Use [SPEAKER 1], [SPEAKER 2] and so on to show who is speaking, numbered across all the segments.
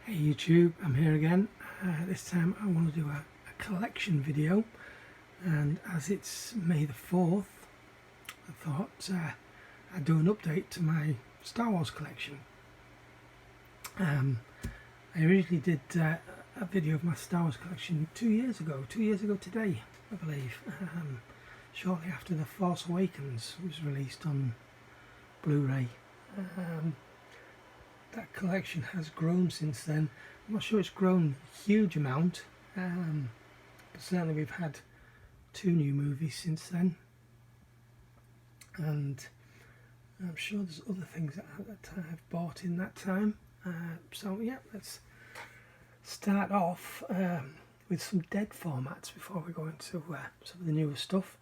[SPEAKER 1] Hey YouTube, I'm here again. This time I want to do a collection video, and as it's May the 4th, I thought I'd do an update to my Star Wars collection. I originally did a video of my Star Wars collection 2 years ago today, I believe, shortly after The Force Awakens was released on Blu-ray. That collection has grown since then. I'm not sure it's grown a huge amount, but certainly we've had 2 new movies since then, and I'm sure there's other things that I've bought in that time. So yeah, let's start off with some dead formats before we go into some of the newer stuff.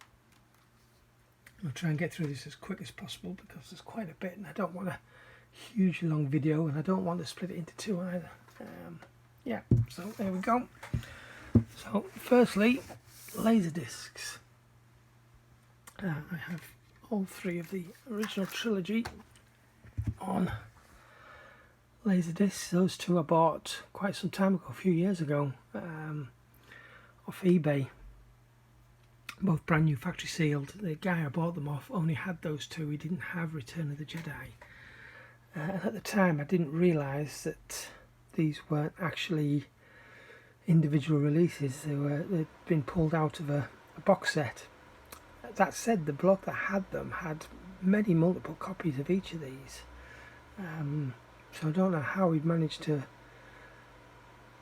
[SPEAKER 1] I'll try and get through this as quick as possible because there's quite a bit and I don't want a hugely long video, and I don't want to split it into 2 either. Yeah, so there we go. So firstly, Laserdiscs. I have all 3 of the original trilogy on Laserdisc. Those 2 I bought quite some time ago, a few years ago, off eBay. Both brand new, factory sealed. The guy I bought them off only had those 2. He didn't have Return of the Jedi. And at the time I didn't realise that these weren't actually individual releases. They'd been pulled out of a box set. That said, the bloke that had them had multiple copies of each of these. So I don't know how he'd managed to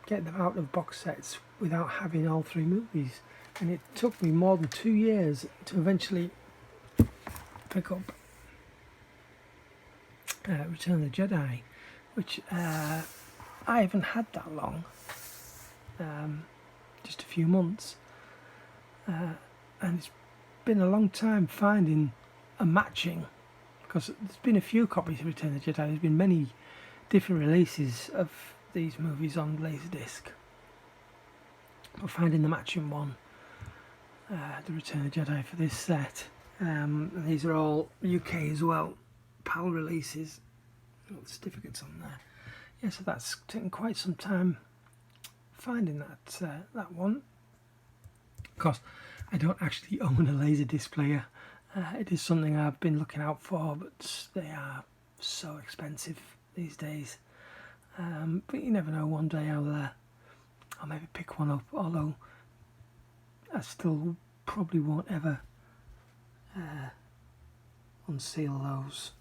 [SPEAKER 1] get them out of box sets without having all 3 movies. And it took me more than 2 years to eventually pick up Return of the Jedi, which I haven't had that long, just a few months, and it's been a long time finding a matching, because there's been a few copies of Return of the Jedi. There's been many different releases of these movies on Laserdisc, but finding the matching one, the Return of the Jedi for this set, and these are all UK as well, PAL releases, got the certificates on there. Yeah, so that's taken quite some time finding that one. Of course, I don't actually own a Laserdisc player. It is something I've been looking out for, but they are so expensive these days. But you never know, one day I'll maybe pick one up, although I still probably won't ever unseal those.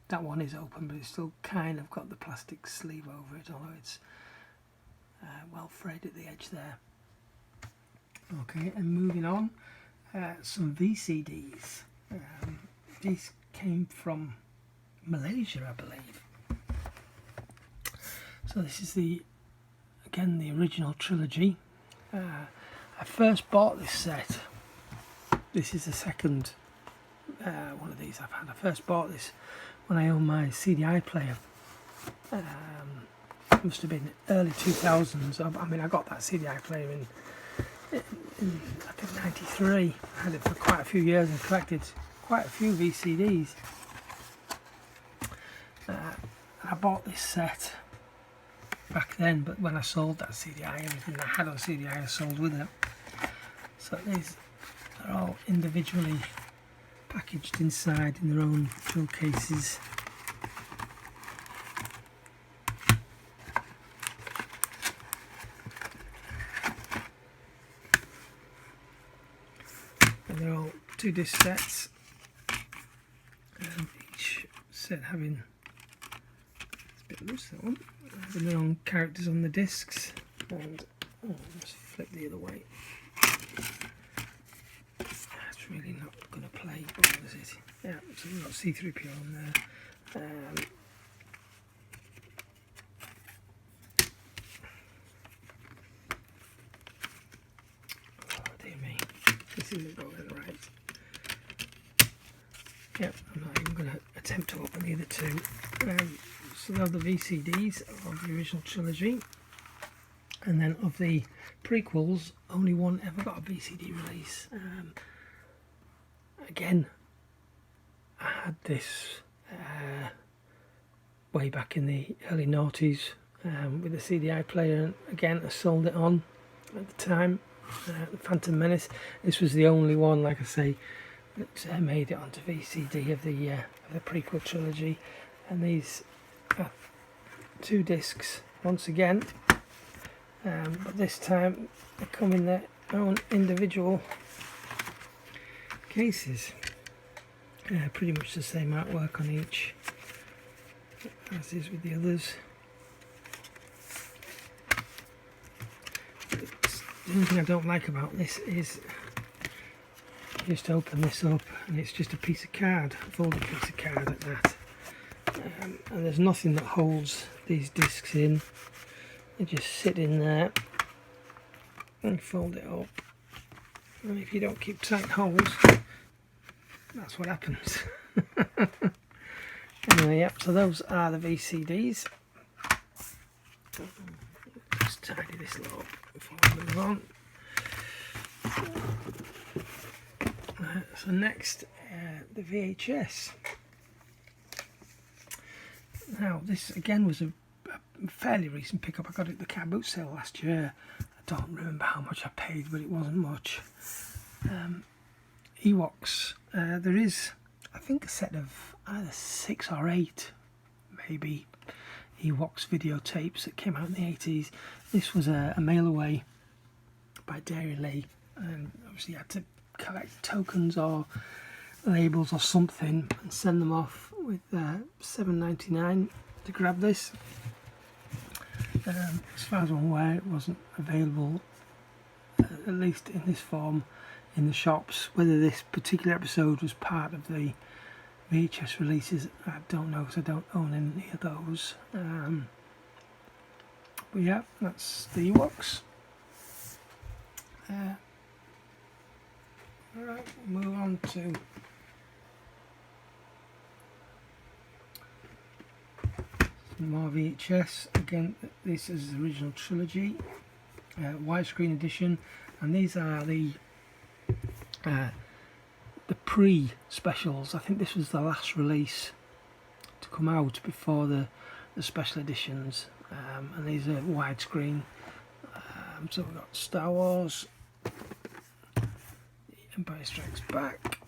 [SPEAKER 1] That one is open, but it's still kind of got the plastic sleeve over it, although it's well frayed at the edge there. Okay, and moving on, some VCDs. These came from Malaysia, I believe. So this is again the original trilogy. I first bought this set. This is the second one of these I've had. I first bought this when I owned my CDI player. It must have been early 2000s. I mean, I got that CDI player in I think 93. I had it for quite a few years and collected quite a few VCDs. I bought this set back then, but when I sold that CDI, everything I had on CDI I sold with it. So these are all individually packaged inside in their own jewel cases. And they're all 2 disc sets, and each set having, it's a bit loose that one, having their own characters on the discs. And let's flip the other way. It's really not going to play, what is it? Yeah, so we've got C-3PO on there. Oh dear me, this isn't going right. Yeah, I'm not even going to attempt to open the other 2. So they're the VCDs of the original trilogy, and then of the prequels, only one ever got a VCD release. Again, I had this way back in the early noughties, with the CDI player. And again, I sold it on at the time. The Phantom Menace. This was the only one, like I say, that made it onto VCD of the prequel trilogy. And these are 2 discs once again, but this time they come in their own individual cases. Pretty much the same artwork on each as is with the others. The only thing I don't like about this is you just open this up and it's just a piece of card, a folded piece of card at that. And there's nothing that holds these discs in. They just sit in there and fold it up. And if you don't keep tight holes, that's what happens. Anyway, yep, so those are the VCDs. Just tidy this lot up before we move on. So next, the VHS. Now this again was a fairly recent pickup. I got it at the car boot sale last year. I don't remember how much I paid, but it wasn't much. Ewoks. There is, I think, a set of either 6 or 8 maybe Ewoks videotapes that came out in the 80s. This was a mail away by Dairy Lee, and obviously you had to collect tokens or labels or something and send them off with $7.99 to grab this. As far as I'm aware, it wasn't available, at least in this form, in the shops. Whether this particular episode was part of the VHS releases, I don't know, because I don't own any of those. But yeah, that's the Ewoks. Alright, we'll move on to some more VHS. Again, this is the original trilogy, widescreen edition, and these are the pre-specials. I think this was the last release to come out before the special editions, and these are widescreen. So we've got Star Wars, Empire Strikes Back,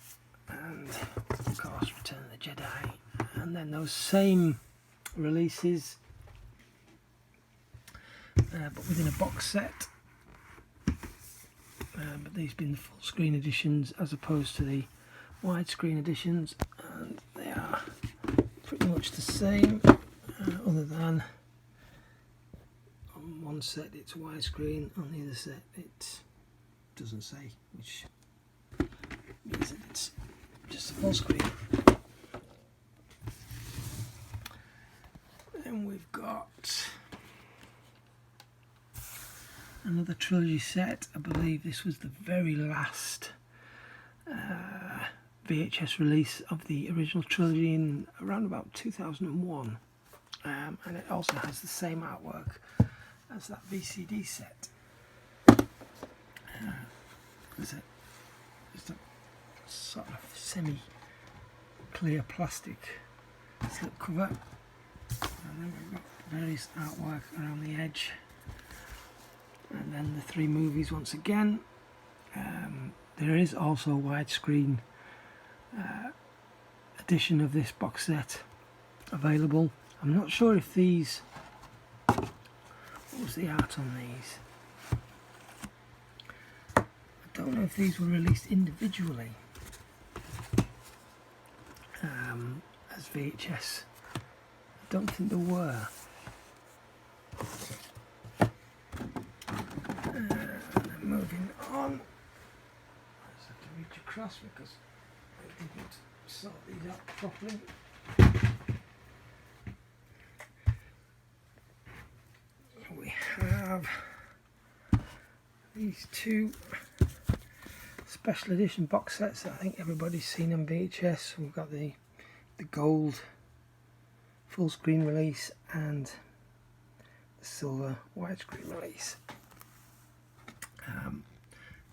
[SPEAKER 1] and of course Return of the Jedi, and then those same releases but within a box set, but these being the full screen editions as opposed to the widescreen editions, and they are pretty much the same, other than on one set it's widescreen, on the other set it doesn't say, which means that it's just a full screen. Then we've got another trilogy set. I believe this was the very last VHS release of the original trilogy in around about 2001, and it also has the same artwork as that VCD set. It's a sort of semi-clear plastic slip cover, and then we've got various artwork around the edge, and then the 3 movies once again. There is also a widescreen edition of this box set available. I'm not sure if these, what was the art on these? I don't know if these were released individually as VHS. I don't think there were. And then moving on, I just have to reach across because I didn't sort these out properly. We have these 2 special edition box sets that I think everybody's seen on VHS. We've got the gold full screen release and the silver widescreen release.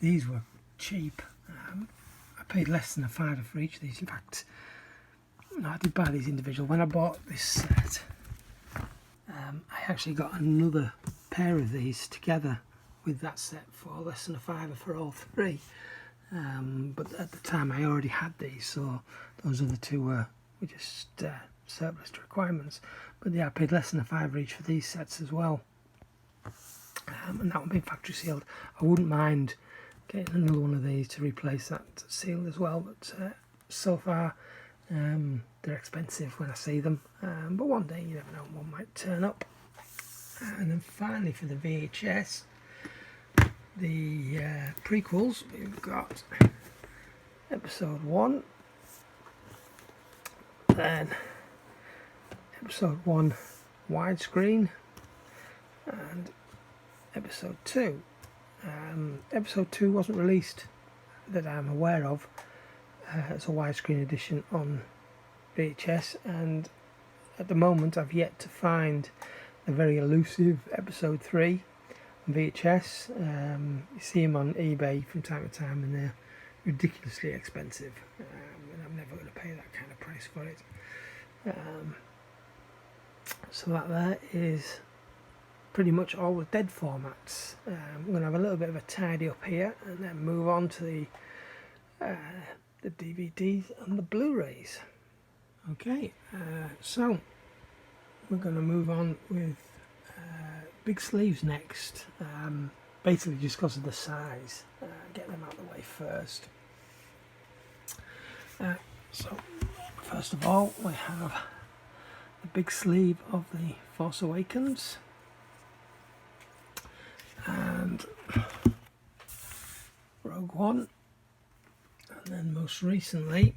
[SPEAKER 1] These were cheap. I paid less than £5 for each of these. In fact, no, I did buy these individual. When I bought this set, I actually got another pair of these together with that set for less than a £5 for all three. But at the time I already had these, so those other two were just surplus to requirements. But yeah, I paid less than a £5 each for these sets as well. And that one being factory sealed. I wouldn't mind getting another one of these to replace that seal as well, but so far they're expensive when I see them, but one day you never know, one might turn up. And then finally for the VHS, the prequels, we've got episode 1, then episode 1 widescreen, and episode 2. Episode 2 wasn't released that I'm aware of as a widescreen edition on VHS, and at the moment I've yet to find a very elusive episode 3 on VHS. You see them on eBay from time to time and they're ridiculously expensive, and I'm never going to pay that kind of price for it. So that there is pretty much all the dead formats. I'm going to have a little bit of a tidy up here and then move on to the DVDs and the Blu-rays. Okay, so we're going to move on with big sleeves next, basically just because of the size. Get them out of the way first. So first of all we have the big sleeve of the Force Awakens, and Rogue One, and then most recently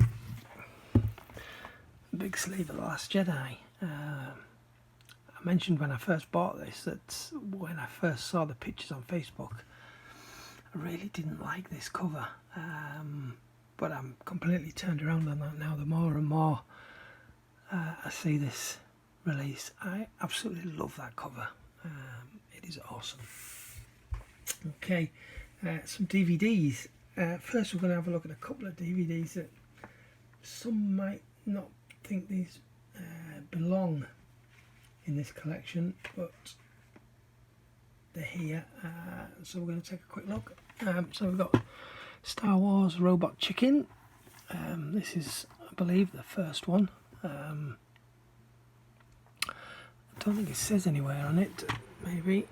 [SPEAKER 1] the big sleeve of The Last Jedi. I mentioned when I first bought this that when I first saw the pictures on Facebook I really didn't like this cover, but I'm completely turned around on that now. The more and more I see this release, I absolutely love that cover. It is awesome. Okay, some DVDs. First we're going to have a look at a couple of DVDs that some might not think these belong in this collection, but they're here, so we're going to take a quick look. So we've got Star Wars Robot Chicken. This is, I believe, the first one. I don't think it says anywhere on it, maybe.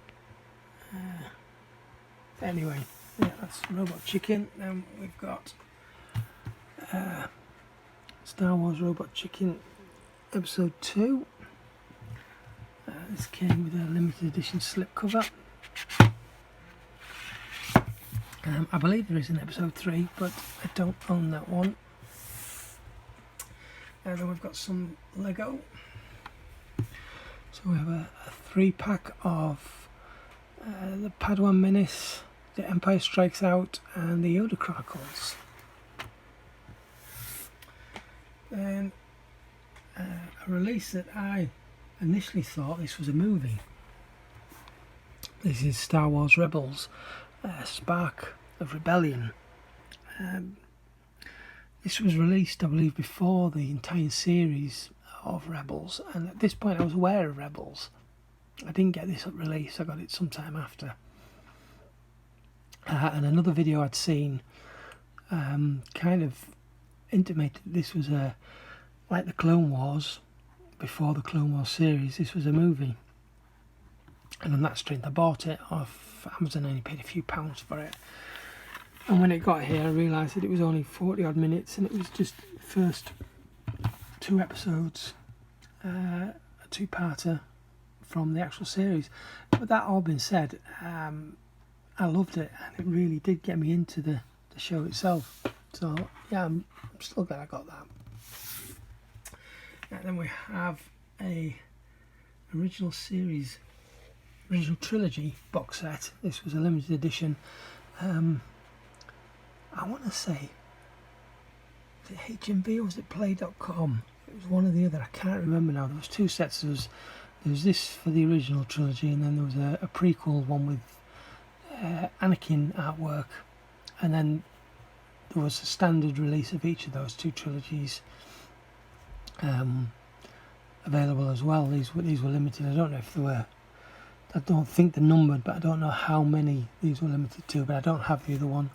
[SPEAKER 1] Anyway, yeah, that's Robot Chicken. Then we've got Star Wars Robot Chicken Episode 2. This came with a limited edition slipcover. I believe there is an Episode 3, but I don't own that one. And then we've got some Lego. So we have a 3-pack of the Padawan Menace, The Empire Strikes Out, and the Yoda Chronicles. Then a release that I initially thought this was a movie. This is Star Wars Rebels, Spark of Rebellion. This was released, I believe, before the entire series of Rebels, and at this point I was aware of Rebels. I didn't get this at release, I got it sometime after. And another video I'd seen kind of intimated this was like the Clone Wars. Before the Clone Wars series, this was a movie, and on that strength I bought it off Amazon and only paid a few £s for it. And when it got here I realised that it was only 40 odd minutes and it was just the first 2 episodes, a 2-parter from the actual series. But that all being said, I loved it and it really did get me into the show itself. So yeah, I'm still glad I got that. And then we have a original trilogy box set. This was a limited edition. I want to say, was it HMV or was it Play.com? It was one or the other, I can't remember now. There was 2 sets. There was this for the original trilogy, and then there was a prequel one with Anakin artwork, and then there was a standard release of each of those 2 trilogies available as well. These were limited. I don't know if they were I don't think they're numbered, but I don't know how many these were limited to, but I don't have the other one.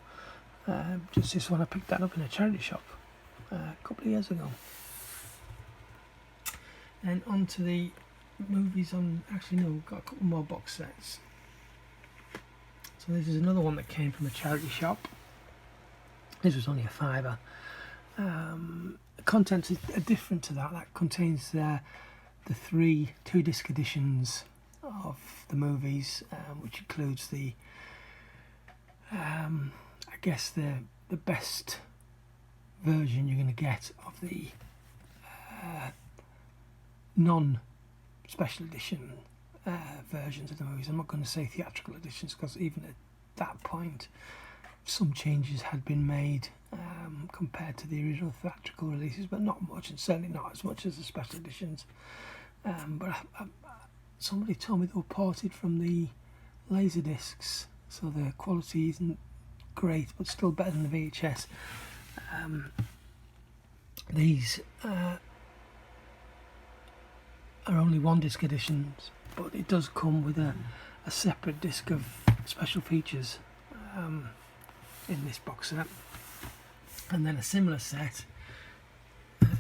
[SPEAKER 1] Just this one, I picked that up in a charity shop a couple of years ago. And on to the movies on, actually no, we've got a couple more box sets. So this is another one that came from a charity shop. This was only a £5. The contents are different to that. That contains the 3 2-disc editions of the movies, which includes the I guess the best version you're going to get of the non-special edition versions of the movies. I'm not going to say theatrical editions, because even at that point some changes had been made compared to the original theatrical releases, but not much, and certainly not as much as the special editions. But somebody told me they were ported from the Laserdiscs, so the quality isn't great, but still better than the VHS. These are only 1-disc editions, but it does come with a separate disc of special features in this box set. And then a similar set,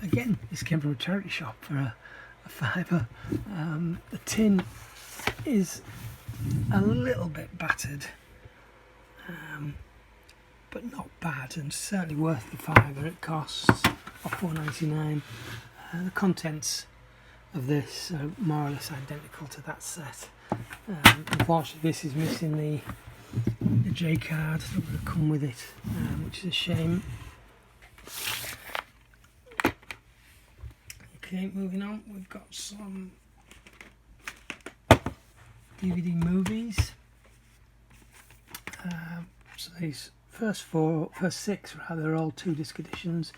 [SPEAKER 1] again, this came from a charity shop for a £5. The tin is a little bit battered, but not bad, and certainly worth the £5 it costs, or £4.99. The contents of this are more or less identical to that set. Unfortunately, this is missing the J card that would have come with it, which is a shame. Okay, moving on, we've got some DVD movies. So these first 6 rather, are all 2-disc editions.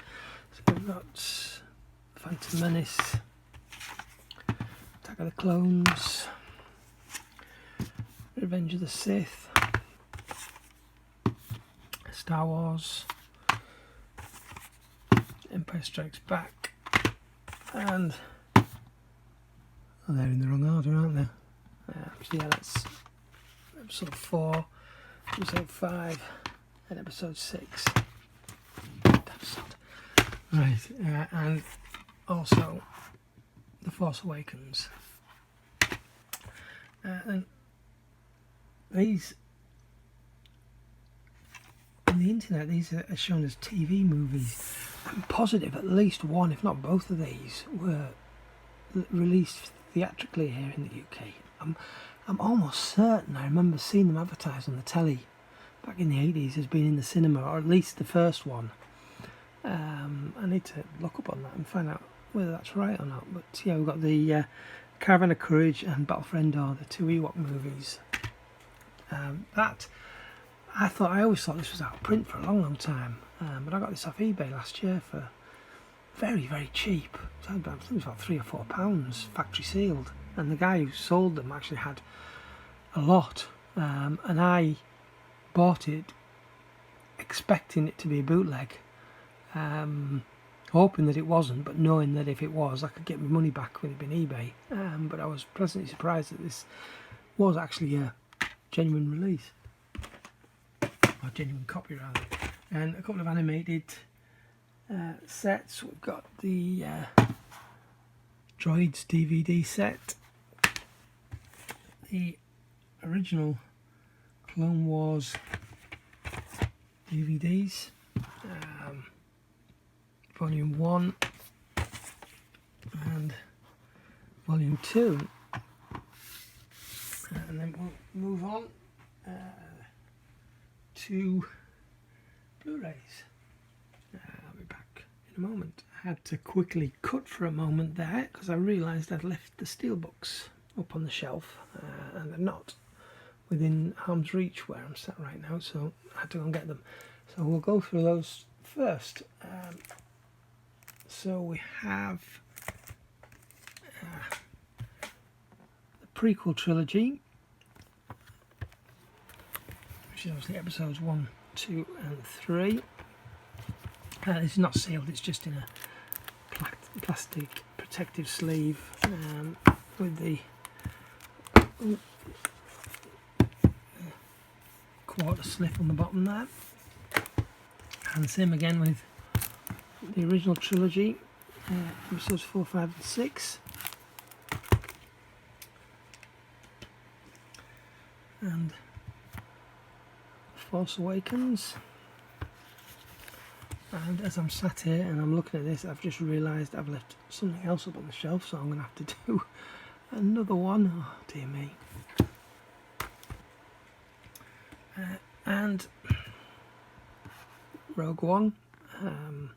[SPEAKER 1] So we've got Phantom Menace, Attack of the Clones, Revenge of the Sith, Star Wars, Empire Strikes Back, and they're in the wrong order, aren't they? So yeah, that's episode 4, episode 5, and episode 6. Right, and also The Force Awakens. And these, on the internet, these are shown as TV movies. I'm positive at least one, if not both of these, were released theatrically here in the UK. I'm almost certain I remember seeing them advertised on the telly back in the 80s as being in the cinema, or at least the first one. I need to look up on that and find out whether that's right or not. But yeah, we've got the Caravan of Courage and Battle for Endor, the 2 Ewok movies. That I always thought this was out of print for a long time, but I got this off eBay last year for very, very cheap. I think it was about £3 or £4, factory sealed, and the guy who sold them actually had a lot, and I bought it expecting it to be a bootleg, hoping that it wasn't, but knowing that if it was, I could get my money back when it'd been eBay. But I was pleasantly surprised that this was actually a genuine release, or genuine copy rather. And a couple of animated sets. We've got the Droids DVD set, the original Clone Wars DVDs, Volume 1 and Volume 2, and then we'll move on to Blu-rays. I'll be back in a moment. I had to quickly cut for a moment there because I realised I'd left the Steelbooks up on the shelf, and they're not within arm's reach where I'm sat right now, so I had to go and get them. So we'll go through those first. So we have the prequel trilogy, which is obviously episodes 1, 2 and 3. It's not sealed, it's just in a plastic protective sleeve with the quarter slip on the bottom there. And same again with the original trilogy, episodes 4, 5 and 6. And Force Awakens. And as I'm sat here and I'm looking at this, I've just realised I've left something else up on the shelf, so I'm going to have to do another one. Oh dear me. And Rogue One. I'm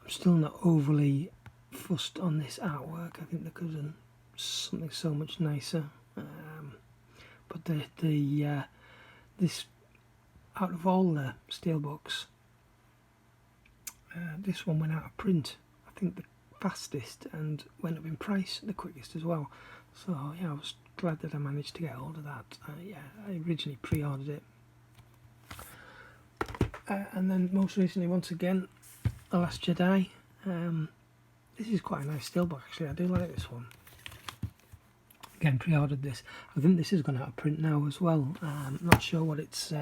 [SPEAKER 1] still not overly fussed on this artwork. I think they could have done something so much nicer. But this, out of all the Steelbooks, this one went out of print, I think the fastest, and went up in price the quickest as well. So yeah, I was glad that I managed to get hold of that. Yeah, I originally pre-ordered it. And then most recently, once again, The Last Jedi. This is quite a nice Steelbook actually, I do like this one. Again, pre-ordered this. I think this has gone out of print now as well. I'm not sure what it's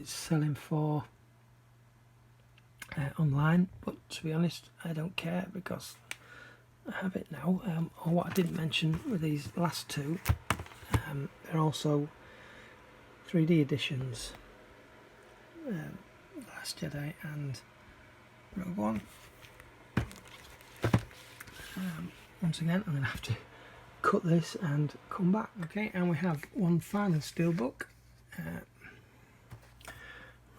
[SPEAKER 1] selling for online, but to be honest, I don't care because I have it now. Or what I didn't mention with these last two, they're also 3D editions. Last Jedi and Rogue One. Once again, I'm going to have to cut this and come back. Okay, and we have one final Steelbook.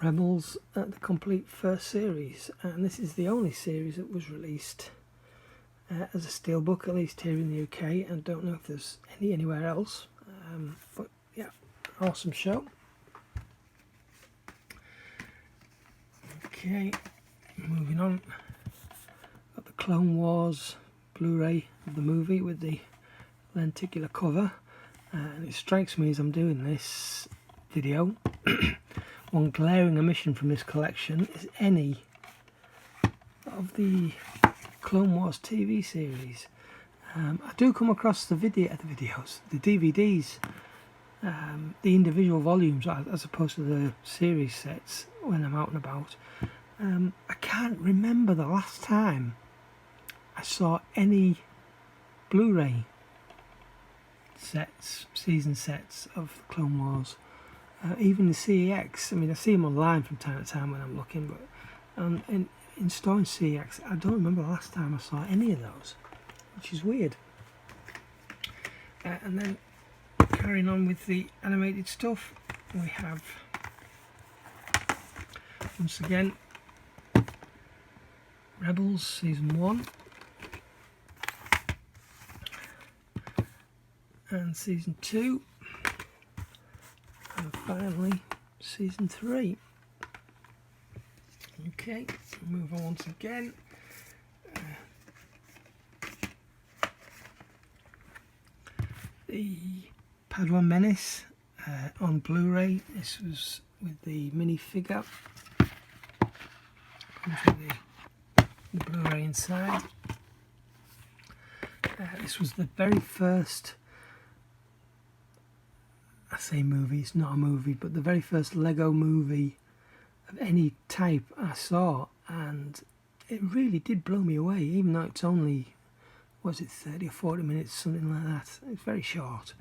[SPEAKER 1] Rebels, the complete first series, and this is the only series that was released as a Steelbook, at least here in the UK, and don't know if there's anywhere else. But yeah, awesome show. Okay, moving on. Got the Clone Wars Blu-ray of the movie with the lenticular cover, and it strikes me as I'm doing this video one glaring omission from this collection is any of the Clone Wars TV series. I do come across the videos, the DVDs, the individual volumes as opposed to the series sets when I'm out and about. I can't remember the last time I saw any Blu-ray sets, season sets of Clone Wars. Even the CEX, I mean I see them online from time to time when I'm looking, but in storing CEX, I don't remember the last time I saw any of those, which is weird. And then carrying on with the animated stuff, we have once again Rebels Season 1 and Season 2, and finally Season 3. Okay, move on once again. The Padawan Menace on Blu-ray. This was with the minifigure. Comes with the Blu-ray inside. This was the very first, I say movie, it's not a movie, but the very first Lego movie of any type I saw, and it really did blow me away, even though it's only, was it 30 or 40 minutes, something like that. It's very short,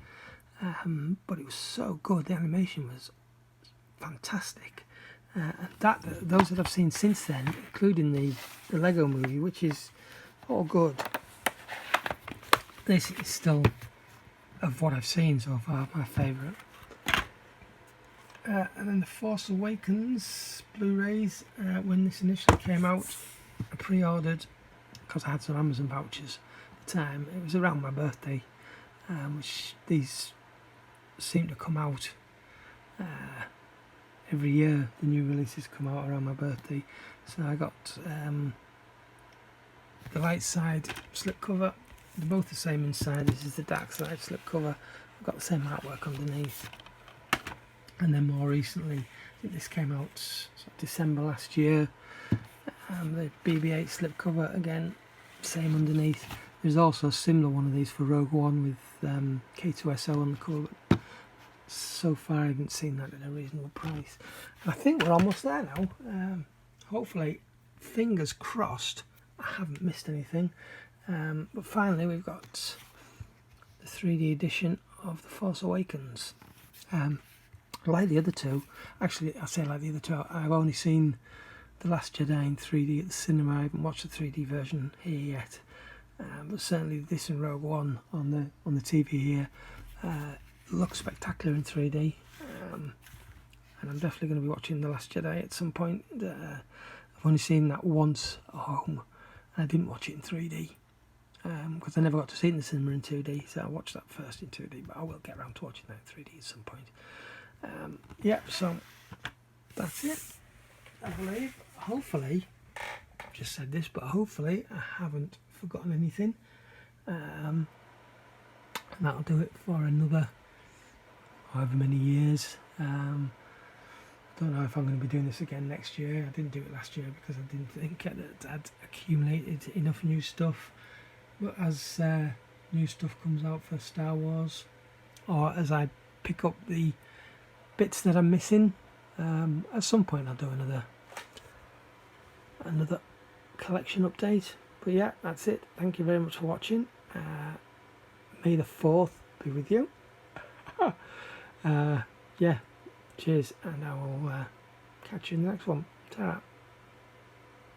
[SPEAKER 1] but it was so good. The animation was fantastic. Those that I've seen since then, including the Lego movie, which is all good, this is still, of what I've seen so far, my favourite. And then the Force Awakens Blu-rays, when this initially came out, I pre-ordered because I had some Amazon vouchers at the time. It was around my birthday, which these seem to come out every year. The new releases come out around my birthday, so I got the light side slipcover. They're both the same inside. This is the dark side slipcover. I've got the same artwork underneath. And then more recently, I think this came out December last year, the BB-8 slipcover, again, same underneath. There's also a similar one of these for Rogue One with K2SO on the cover, but so far I haven't seen that at a reasonable price. And I think we're almost there now. Hopefully, fingers crossed, I haven't missed anything. But finally we've got the 3D edition of The Force Awakens. Like the other two, actually I say like the other two, I've only seen The Last Jedi in 3D at the cinema. I haven't watched the 3D version here yet. But certainly this and Rogue One on the TV here looks spectacular in 3D. And I'm definitely going to be watching The Last Jedi at some point. I've only seen that once at home, and I didn't watch it in 3D. Because I never got to see it in the cinema in 2D, so I watched that first in 2D, but I will get around to watching that in 3D at some point. Yeah, so that's it, I believe. Hopefully, I've just said this, but hopefully I haven't forgotten anything. And that'll do it for another however many years. Don't know if I'm going to be doing this again next year. I didn't do it last year because I didn't think I'd accumulated enough new stuff. But as new stuff comes out for Star Wars, or as I pick up the bits that I'm missing, at some point I'll do another collection update. But yeah, that's it. Thank you very much for watching. May the 4th be with you. Yeah, cheers, and I will catch you in the next one. Ta-ra.